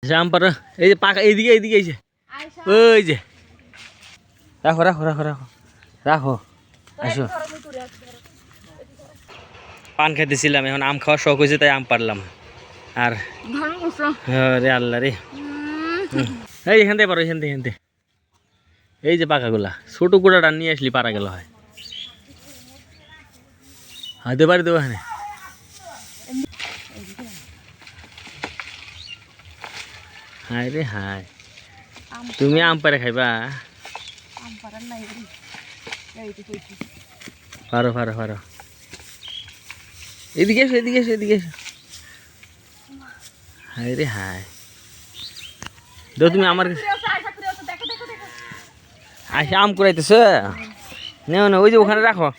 আম পারো এই যে পাকা এইদিকে এইদিকে এই যে ওই যে রাখো রাখো রাখো রাখো রাখো আসো পান খাইতেছিলাম এখন আম খাওয়ার শখ হয়েছে তাই আম পারলাম আর রে আল্লাহ রে এই এখান থেকে পারো এখান থেকে এই যে পাকাগুলা ছোট গোড়াটা নিয়ে আসলি পারা গেল হয় হাতে পারি দেবো এখানে হায় রে হায় তুমি আম পারে খাইবা পারো পারো পারো এদিকে এসো এদিকে এসো এদিকে এসো হায় রে হায় দেখো তুমি আমার আইসা আম কুড়াইতেছ নেও না ওই যে ওখানে রাখো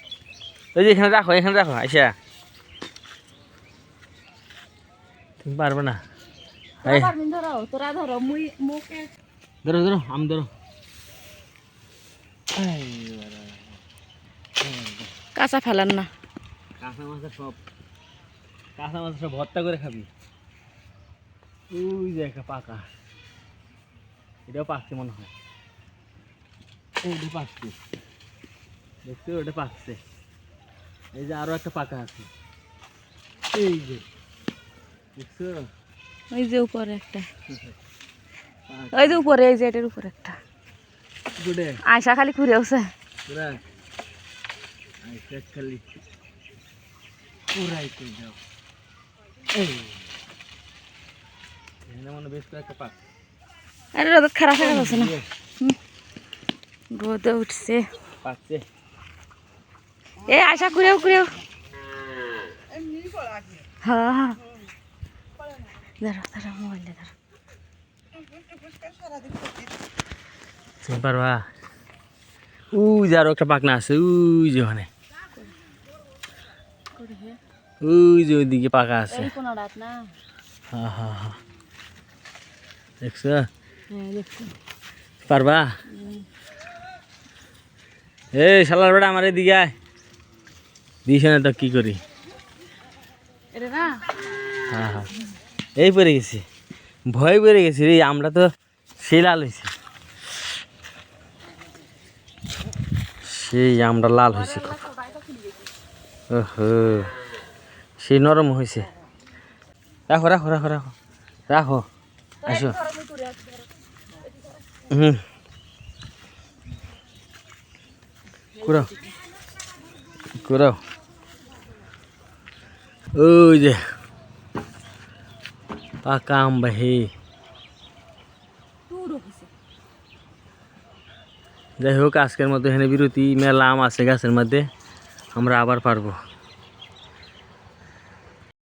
ওই যে এখানে রাখো আইসা তুমি পারবে না ধরো ধরো আম ধরো কাঁচা ফেলান না কাঁচা মাছ সব ভর্তা করে খাবি ওই যে একটা পাকা এটাও পাকছে মনে হয় ওটা পাকছে দেখছো ওটা পাকছে এই যে আরো একটা পাকা আছে এই যে দেখছো ওই যে উপরে একটা ওই যে উপরে এই যে এটার উপরে একটা আয়সা খালি ঘুরে আছে খালি পুরাই করে যাও এই এখানে মনে বেশ একটা পাক আরে রোদ খারাপ হয়ে গেছে না রোদ উঠছে পাকছে এ আয়সা ঘুরেও হ্যাঁ হ্যাঁ দাঁড়া মোবাইলে দাঁড়া তুমি পারবা ওই যে আরো একটা পাকনা আছে ওই যে ওখানে ওই যে ওইদিকে পাকা আছে হ্যাঁ হ্যাঁ হ্যাঁ দেখছো পারবা এই শালার বেটা আমার এদিকে আয় দিস না তো কি করি হ্যাঁ হ্যাঁ এই পড়ে গেছি ভয় পড়ে গেছি রে আমরা তো সেই লাল হয়েছি সেই আমরা লাল হয়েছি ওহো সেই নরম হয়েছে রাখো রাখো রাখো রাখো রাখো আসো কুড়াও কুড়াও ওই যে পাকা আম বাহি যাই হোক আজকের মতো এখানে বিরতি মেলা আম আছে গাছের মধ্যে আমরা আবার পারবো।